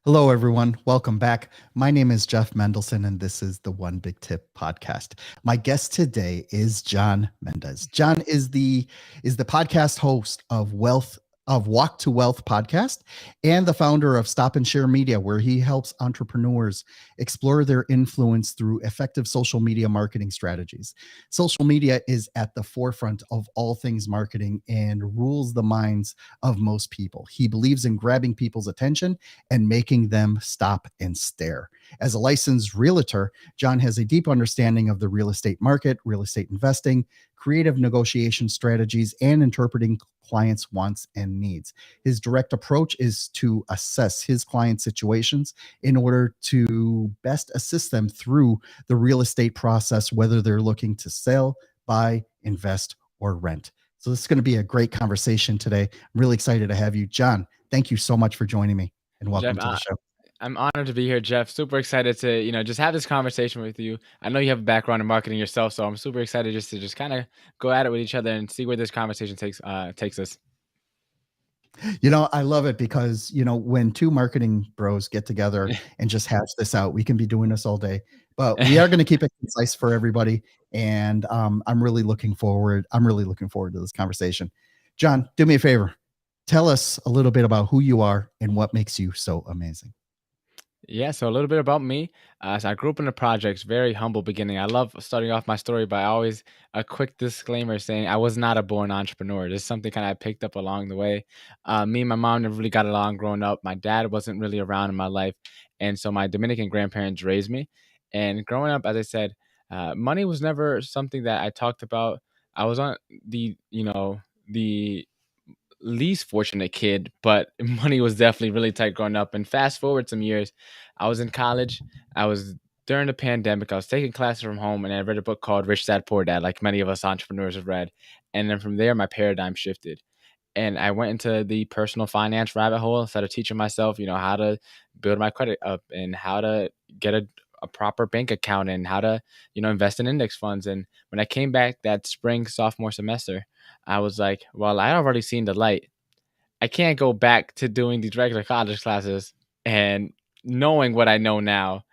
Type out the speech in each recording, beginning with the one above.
Hello, everyone. Welcome back. My name is Jeff Mendelson, and this is the One Big Tip podcast. My guest today is John Mendez. John is the podcast host of Walk to Wealth podcast and the founder of Stop and Share Media, where he helps entrepreneurs explore their influence through effective social media marketing strategies. Social media is at the forefront of all things marketing and rules the minds of most people. He believes in grabbing people's attention and making them stop and stare. As a licensed realtor, John has a deep understanding of the real estate market, real estate investing, creative negotiation strategies, and interpreting clients' wants and needs. His direct approach is to assess his client situations in order to best assist them through the real estate process, whether they're looking to sell, buy, invest, or rent. So, this is going to be a great conversation today. I'm really excited to have you. John, thank you so much for joining me and Jeff, welcome to the show. I'm honored to be here, Jeff. Super excited to, just have this conversation with you. I know you have a background in marketing yourself, so I'm super excited just to just kind of go at it with each other and see where this conversation takes us. I love it because, when two marketing bros get together and just hash this out, we can be doing this all day, but we are going to keep it concise for everybody. And I'm really looking forward to this conversation. John, do me a favor. Tell us a little bit about who you are and what makes you so amazing. Yeah, so a little bit about me. So I grew up in the projects, very humble beginning. I love starting off my story by always a quick disclaimer saying I was not a born entrepreneur. This is something kind of I picked up along the way. Me and my mom never really got along growing up. My dad wasn't really around in my life, and so my Dominican grandparents raised me. And growing up, as I said, money was never something that I talked about. I was on the least fortunate kid, but money was definitely really tight growing up. And fast forward some years, I was in college. I was during the pandemic. I was taking classes from home, and I read a book called Rich Dad Poor Dad, like many of us entrepreneurs have read. And then from there, my paradigm shifted, and I went into the personal finance rabbit hole. Started teaching myself, how to build my credit up and how to get a proper bank account and how to, invest in index funds. And when I came back that spring sophomore semester, I was like, well, I already seen the light. I can't go back to doing these regular college classes and knowing what I know now.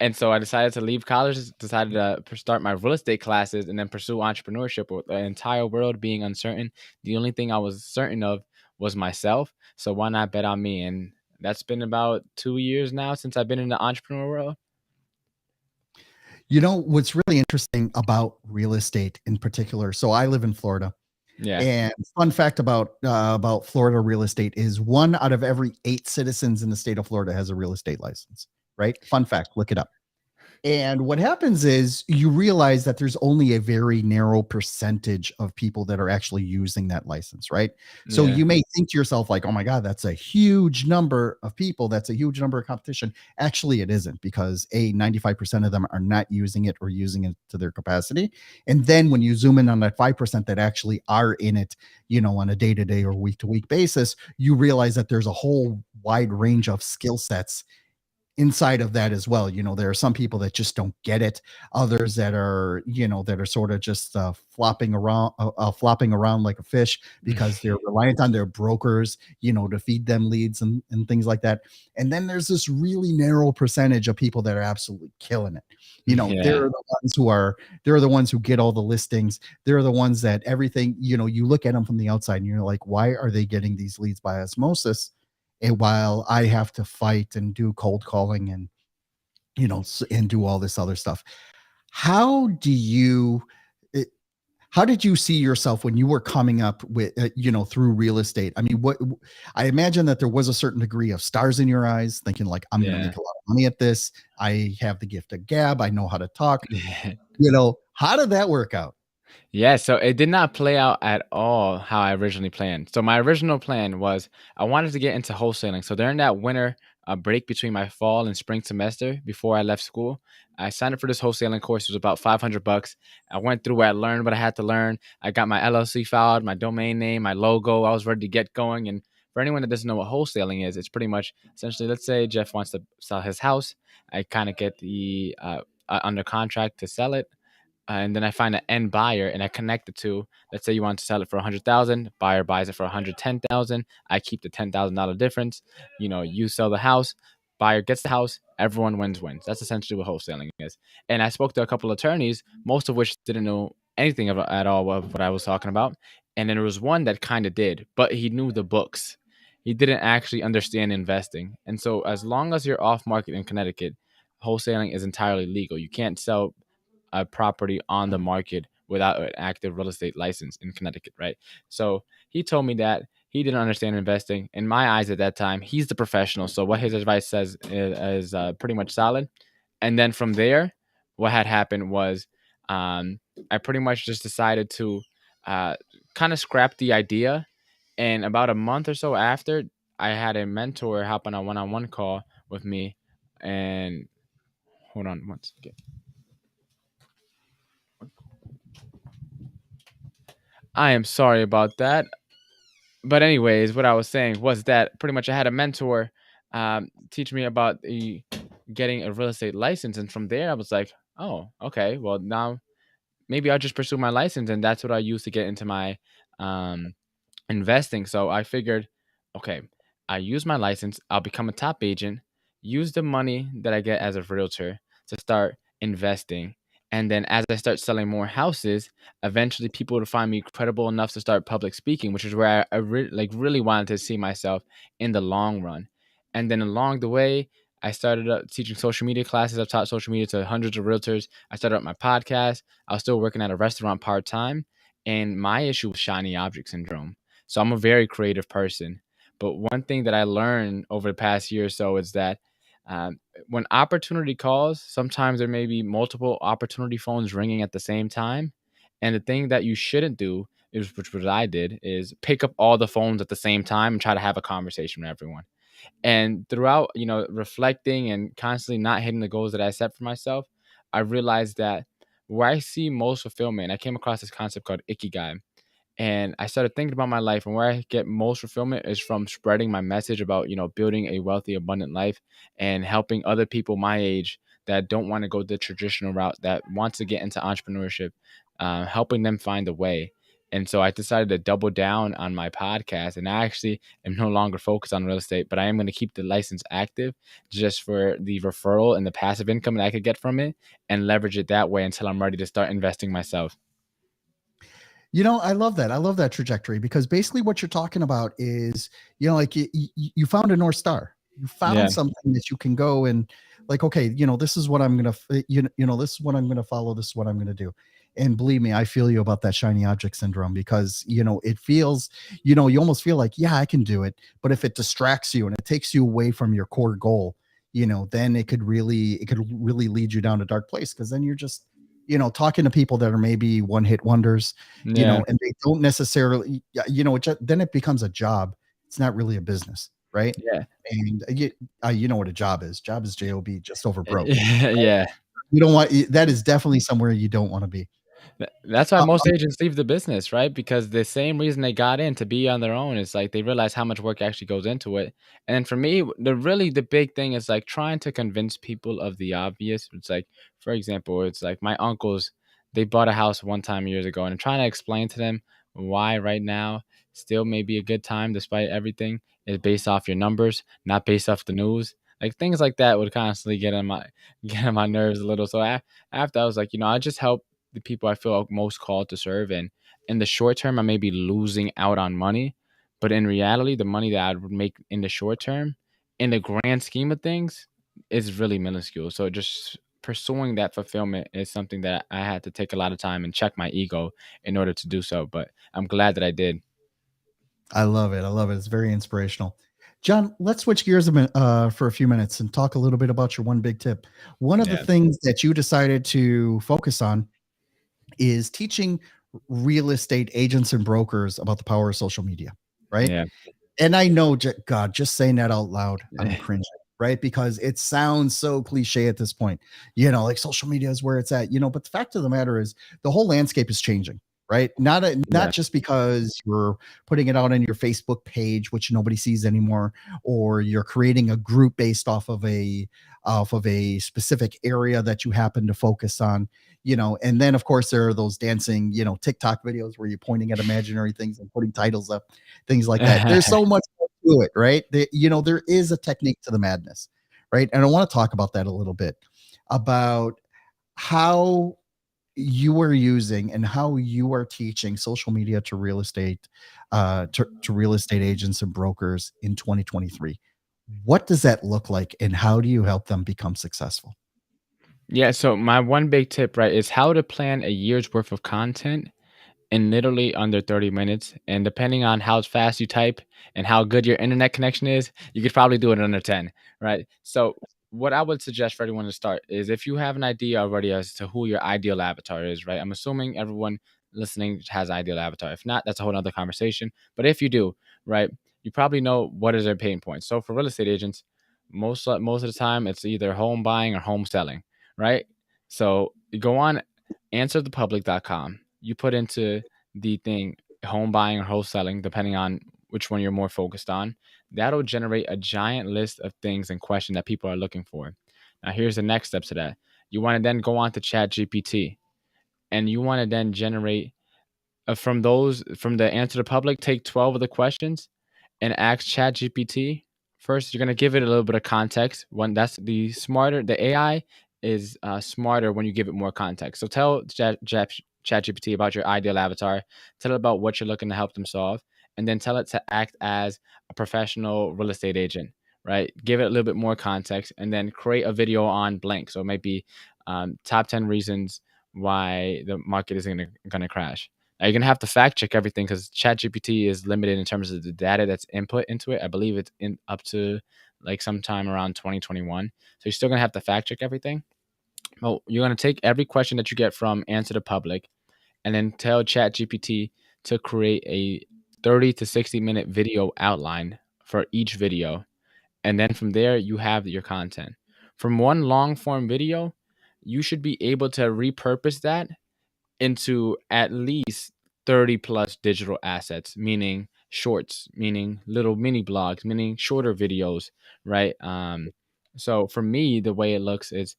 And so I decided to leave college, decided to start my real estate classes and then pursue entrepreneurship with the entire world being uncertain. The only thing I was certain of was myself. So why not bet on me? And that's been about 2 years now since I've been in the entrepreneur world. What's really interesting about real estate in particular. So I live in Florida. Yeah. And fun fact about Florida real estate is 1 out of every 8 citizens in the state of Florida has a real estate license, right? Fun fact, look it up. And what happens is you realize that there's only a very narrow percentage of people that are actually using that license, right? So Yeah. you may think to yourself, like, oh my God, that's a huge number of people. That's a huge number of competition. Actually, it isn't because 95% of them are not using it or using it to their capacity. And then when you zoom in on that 5% that actually are in it, on a day to day or week to week basis, you realize that there's a whole wide range of skill sets inside of that as well. There are some people that just don't get it, others that are sort of just flopping around like a fish because they're reliant on their brokers, to feed them leads and things like that. And then there's this really narrow percentage of people that are absolutely killing it. Yeah. They're the ones who get all the listings. They're the ones that everything, you look at them from the outside and you're like, why are they getting these leads by osmosis? And while I have to fight and do cold calling and and do all this other stuff. How do you eh, how did you see yourself when you were coming up with through real estate? I mean, I imagine that there was a certain degree of stars in your eyes, thinking like, I'm going to Yeah. make a lot of money at this. I have the gift of gab. I know how to talk. Yeah. How did that work out? Yeah, so it did not play out at all how I originally planned. So my original plan was I wanted to get into wholesaling. So during that winter break between my fall and spring semester before I left school, I signed up for this wholesaling course. It was about $500. I went through it, I learned what I had to learn. I got my LLC filed, my domain name, my logo. I was ready to get going. And for anyone that doesn't know what wholesaling is, it's pretty much essentially, let's say Jeff wants to sell his house. I kind of get the under contract to sell it, and then I find an end buyer and I connect the two. Let's say you want to sell it for 100,000, buyer buys it for 110,000. I keep the $10,000 difference. You sell the house. buyer gets the house, everyone wins. That's essentially what wholesaling is. And I spoke to a couple attorneys, most of which didn't know anything at all of what I was talking about. And then there was one that kind of did, but he knew the books. He didn't actually understand investing. And so, as long as you're off market in Connecticut, wholesaling is entirely legal. You can't sell a property on the market without an active real estate license in Connecticut, right? So he told me that he didn't understand investing. In my eyes at that time, he's the professional. So what his advice says is pretty much solid. And then from there, what had happened was I pretty much just decided to uh, kind of scrap the idea. And about a month or so after, I had a mentor hop on a one-on-one call with me. And hold on one second. I am sorry about that. But anyways, what I was saying was that pretty much I had a mentor teach me about getting a real estate license, and from there I was like, oh, okay, well now maybe I'll just pursue my license, and that's what I use to get into my um, investing. So I figured, okay, I use my license, I'll become a top agent, use the money that I get as a realtor to start investing. And then as I start selling more houses, eventually people would find me credible enough to start public speaking, which is where like really wanted to see myself in the long run. And then along the way, I started teaching social media classes. I've taught social media to hundreds of realtors. I started up my podcast. I was still working at a restaurant part time. And my issue was shiny object syndrome. So I'm a very creative person. But one thing that I learned over the past year or so is that when opportunity calls, sometimes there may be multiple opportunity phones ringing at the same time. And the thing that you shouldn't do is, which what I did, is pick up all the phones at the same time and try to have a conversation with everyone. And throughout, reflecting and constantly not hitting the goals that I set for myself, I realized that where I see most fulfillment, I came across this concept called Ikigai. And I started thinking about my life, and where I get most fulfillment is from spreading my message about, building a wealthy, abundant life and helping other people my age that don't want to go the traditional route, that wants to get into entrepreneurship, helping them find a way. And so I decided to double down on my podcast, and I actually am no longer focused on real estate, but I am going to keep the license active just for the referral and the passive income that I could get from it, and leverage it that way until I'm ready to start investing myself. I love that. I love that trajectory because basically what you're talking about is, like you found a North Star. You Yeah. found something that you can go and like, okay, this is what I'm going to, this is what I'm going to follow. This is what I'm going to do. And believe me, I feel you about that shiny object syndrome because, it feels, you almost feel like, yeah, I can do it. But if it distracts you and it takes you away from your core goal, then it could really lead you down a dark place. Cause then you're just, talking to people that are maybe one hit wonders, Yeah. and they don't necessarily, then it becomes a job. It's not really a business, right? Yeah. And you know what a job is. Job is job, just over broke. Yeah. You don't want that is definitely somewhere you don't want to be. That's why Uh, most agents leave the business, right? Because the same reason they got in to be on their own is like they realize how much work actually goes into it. And then for me, the big thing is like trying to convince people of the obvious. It's like, for example, it's like my uncles, they bought a house one time years ago, and I'm trying to explain to them why right now still may be a good time despite everything is based off your numbers, not based off the news. Like things like that would constantly get on my get on my nerves a little. So after I was like, I just help the people I feel most called to serve. And in the short term, I may be losing out on money, but in reality, the money that I would make in the short term, in the grand scheme of things, is really minuscule. So just pursuing that fulfillment is something that I had to take a lot of time and check my ego in order to do so. But I'm glad that I did. I love it. I love it. It's very inspirational. John, let's switch gears for a few minutes and talk a little bit about your one big tip. One of the Yeah. things that you decided to focus on is teaching real estate agents and brokers about the power of social media, right? Yeah. And I know, God, just saying that out loud, I'm cringing, right? Because it sounds so cliche at this point, like social media is where it's at, but the fact of the matter is the whole landscape is changing, right? Not Yeah. just because you're putting it out on your Facebook page, which nobody sees anymore, or you're creating a group based off of a specific area that you happen to focus on, and then of course there are those dancing, TikTok videos where you're pointing at imaginary things and putting titles up, things like that. There's so much more to it, right? There is a technique to the madness, right? And I want to talk about that a little bit, about how you are using and how you are teaching social media to real estate, to real estate agents and brokers in 2023. What does that look like, and how do you help them become successful? Yeah, so my one big tip, right, is how to plan a year's worth of content in literally under 30 minutes. And depending on how fast you type and how good your internet connection is, you could probably do it in under 10, right? So, what I would suggest for everyone to start is if you have an idea already as to who your ideal avatar is, right? I'm assuming everyone listening has ideal avatar. If not, that's a whole other conversation. But if you do, right, you probably know what is their pain points. So for real estate agents, most of the time it's either home buying or home selling, right? So you go on answerthepublic.com. You put into the thing home buying or wholesaling, depending on which one you're more focused on. That'll generate a giant list of things and questions that people are looking for. Now, here's the next step to that. You want to then go on to Chat GPT, and you want to then generate from the answer to public, take 12 of the questions and ask ChatGPT. First, you're gonna give it a little bit of context. One, that's the AI is smarter when you give it more context. So tell ChatGPT about your ideal avatar. Tell it about what you're looking to help them solve, and then tell it to act as a professional real estate agent. Right? Give it a little bit more context, and then create a video on blank. So it might be top 10 reasons why the market isn't gonna crash. Now you're gonna have to fact check everything because ChatGPT is limited in terms of the data that's input into it. I believe it's in up to like sometime around 2021. So you're still gonna have to fact check everything. Well, you're gonna take every question that you get from Answer the Public and then tell ChatGPT to create a 30 to 60-minute video outline for each video. And then from there, you have your content. From one long form video, you should be able to repurpose that into at least 30 plus digital assets, meaning shorts, meaning little mini blogs, meaning shorter videos, right? So for me, the way it looks is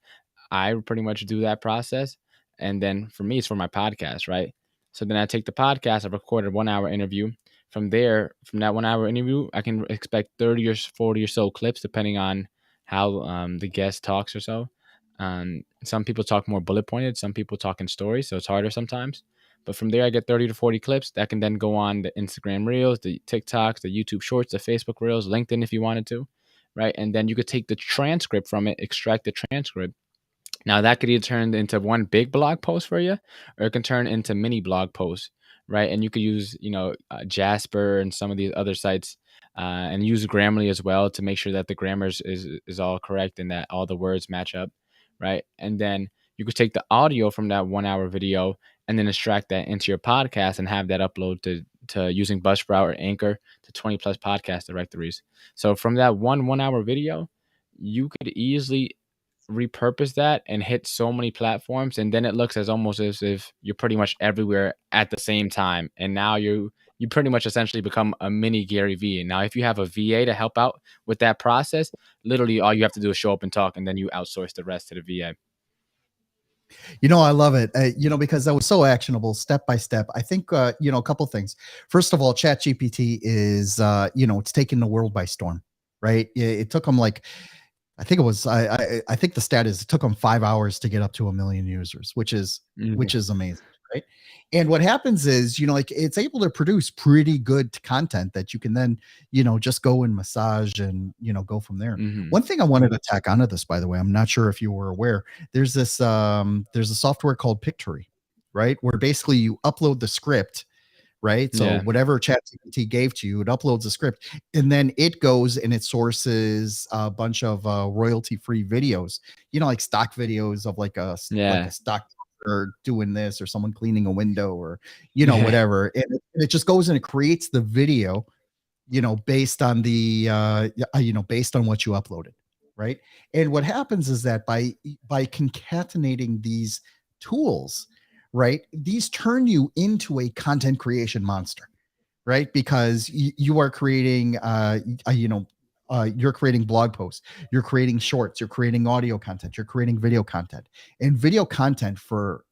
I pretty much do that process. And then for me, it's for my podcast, right? So then I take the podcast, I recorded 1 hour interview. From there, from that 1 hour interview, I can expect 30 or 40 or so clips, depending on how the guest talks or so. Some people talk more bullet pointed, some people talk in stories, so it's harder sometimes. But from there, I get 30 to 40 clips that can then go on the Instagram Reels, the TikToks, the YouTube Shorts, the Facebook Reels, LinkedIn if you wanted to, right? And then you could take the transcript from it, extract the transcript. Now that could either turn into one big blog post for you, or it can turn into mini blog posts, right? And you could use, Jasper and some of these other sites, and use Grammarly as well to make sure that the grammar is all correct and that all the words match up, right? And then you could take the audio from that 1 hour video and then extract that into your podcast and have that upload to using Buzzsprout or Anchor to 20 plus podcast directories. So from that 1 hour video, you could easily repurpose that and hit so many platforms, and then it looks as almost as if you're pretty much everywhere at the same time, and now you pretty much essentially become a mini Gary V. Now if you have a VA to help out with that process, literally all you have to do is show up and talk, and then you outsource the rest to the VA. I love it. Because that was so actionable, step by step. I think, a couple things. First of all, Chat GPT is, it's taking the world by storm, right? It took them like, I think it was, I think the stat is it took them 5 hours to get up to 1 million users, which is amazing, right? And what happens is, like it's able to produce pretty good content that you can then, just go and massage and, go from there. Mhm. One thing I wanted to tack onto this, by the way, I'm not sure if you were aware, there's a software called Pictory, right? Where basically you upload the script, right? So Yeah. whatever ChatGPT gave to you, it uploads a script, and then it goes and it sources a bunch of royalty-free videos, like stock videos of like Yeah. a stock or doing this or someone cleaning a window or Yeah. whatever, and it just goes and it creates the video, based on based on what you uploaded, right? And what happens is that by concatenating these tools, right, these turn you into a content creation monster, right? Because you are creating, you're creating blog posts, you're creating shorts, you're creating audio content, you're creating video content, and video content for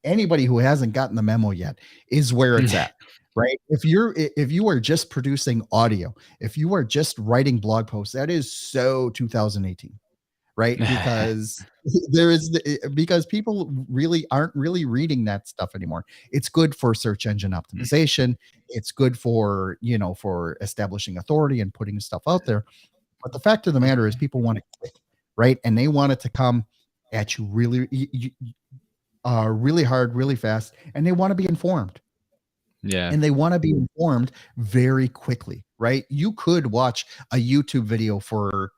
anybody who hasn't gotten the memo yet is where it's at, right? If you are just producing audio, if you are just writing blog posts, that is so 2018. right? Because because people really aren't really reading that stuff anymore. It's good for search engine optimization. It's good for, for establishing authority and putting stuff out there. But the fact of the matter is people want it quick, right? And they want it to come at you really hard, really fast, and they want to be informed, Yeah. and they want to be informed very quickly, right? You could watch a YouTube video for,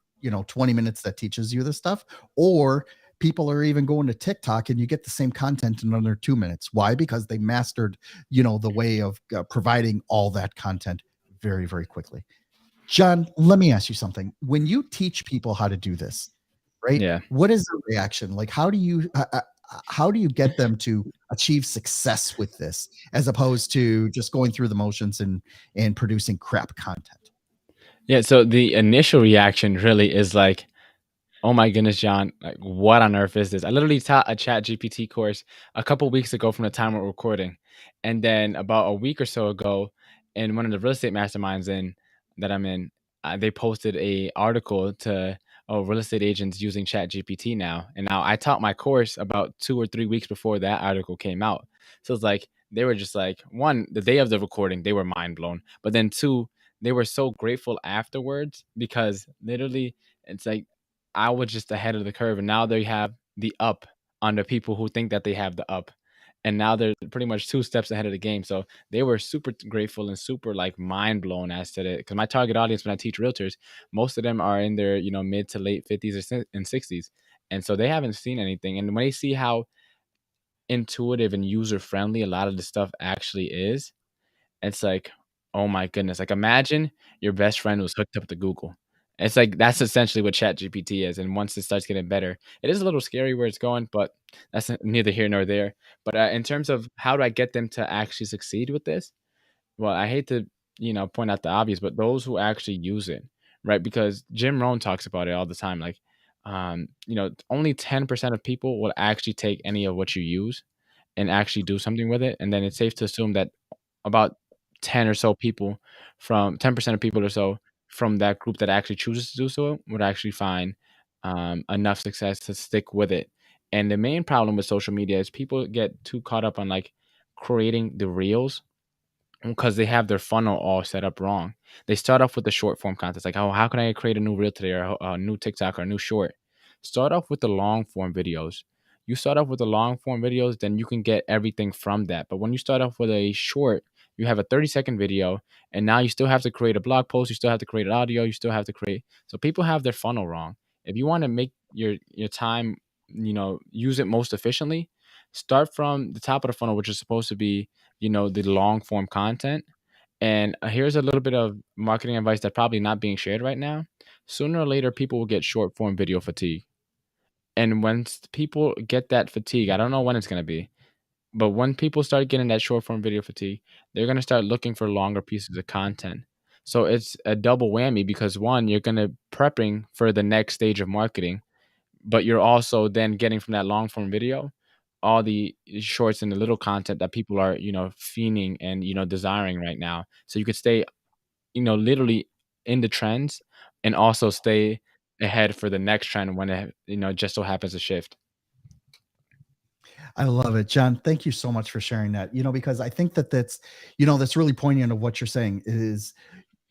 20 minutes that teaches you this stuff, or people are even going to TikTok and you get the same content in under 2 minutes. Why? Because they mastered, the way of providing all that content very, very quickly. John, let me ask you something. When you teach people how to do this, right? Yeah. What is the reaction? Like, how do you get them to achieve success with this, as opposed to just going through the motions and producing crap content? Yeah. So the initial reaction really is like, oh my goodness, John, like what on earth is this? I literally taught a chat GPT course a couple weeks ago from the time we're recording. And then about a week or so ago, in one of the real estate masterminds that I'm in, they posted a article to real estate agents using chat GPT now. And now I taught my course about 2 or 3 weeks before that article came out. So it's like they were just like, one, the day of the recording, they were mind blown. But then two, they were so grateful afterwards because literally it's like I was just ahead of the curve, and now they have the up on the people who think that they have the up. And now they're pretty much 2 steps ahead of the game. So they were super grateful and super like mind blown as to it. Because my target audience when I teach realtors, most of them are in their, mid to late 50s and 60s. And so they haven't seen anything. And when they see how intuitive and user friendly a lot of the stuff actually is, it's like, oh my goodness. Like imagine your best friend was hooked up to Google. It's like that's essentially what ChatGPT is. And once it starts getting better, it is a little scary where it's going, but that's neither here nor there. But in terms of how do I get them to actually succeed with this? Well, I hate to, point out the obvious, but those who actually use it, right? Because Jim Rohn talks about it all the time. Like, only 10% of people will actually take any of what you use and actually do something with it. And then it's safe to assume that about 10 or so people from 10% of people or so from that group that actually chooses to do so would actually find enough success to stick with it. And the main problem with social media is people get too caught up on like creating the reels because they have their funnel all set up wrong. They start off with the short form content, like, oh, how can I create a new reel today or a new TikTok or a new short? Start off with the long form videos. You start off with the long form videos, then you can get everything from that. But when you start off with a short, you have a 30-second video, and now you still have to create a blog post, you still have to create an audio, you still have to create. So people have their funnel wrong. If you want to make your time, use it most efficiently, start from the top of the funnel, which is supposed to be the long form content. And here's a little bit of marketing advice that's probably not being shared right now. Sooner or later, people will get short form video fatigue. And once people get that fatigue, I don't know when it's going to be, but when people start getting that short form video fatigue, they're going to start looking for longer pieces of content. So it's a double whammy because one, you're going to prepping for the next stage of marketing, but you're also then getting from that long form video all the shorts and the little content that people are, fiending and, desiring right now. So you could stay, literally in the trends and also stay ahead for the next trend when it, just so happens to shift. I love it, John. Thank you so much for sharing that. Because I think that's really poignant of what you're saying is,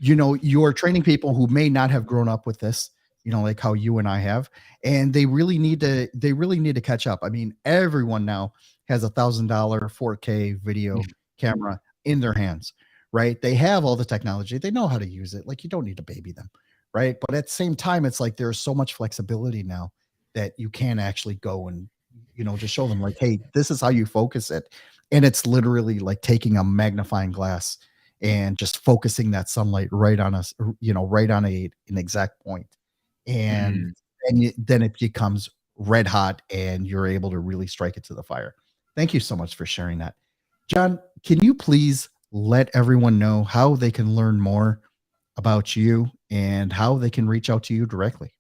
you're training people who may not have grown up with this, like how you and I have, and they really need to catch up. I mean, everyone now has $1,000 4K video camera in their hands, right? They have all the technology. They know how to use it. Like, you don't need to baby them, right? But at the same time, it's like there's so much flexibility now that you can actually go and, just show them like, hey, this is how you focus it. And it's literally like taking a magnifying glass and just focusing that sunlight right on us, right on an exact point. And Mhm. then it becomes red hot and you're able to really strike it to the fire. Thank you so much for sharing that. John, can you please let everyone know how they can learn more about you and how they can reach out to you directly?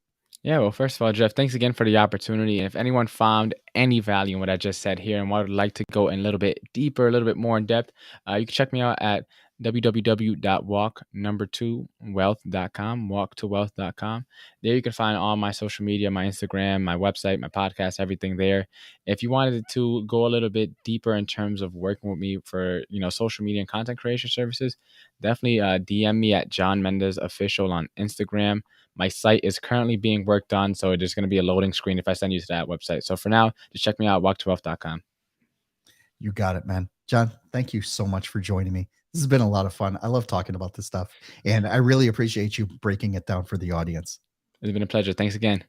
Yeah, well, first of all, Jeff, thanks again for the opportunity. And if anyone found any value in what I just said here and would like to go in a little bit deeper, a little bit more in depth, you can check me out at www.walk2wealth.com, walk2wealth.com. There you can find all my social media, my Instagram, my website, my podcast, everything there. If you wanted to go a little bit deeper in terms of working with me for, social media and content creation services, definitely DM me at John Mendez Official on Instagram. My site is currently being worked on, so there's going to be a loading screen if I send you to that website. So for now, just check me out, walk2wealth.com. You got it, man. John, thank you so much for joining me. This has been a lot of fun. I love talking about this stuff, and I really appreciate you breaking it down for the audience. It's been a pleasure. Thanks again.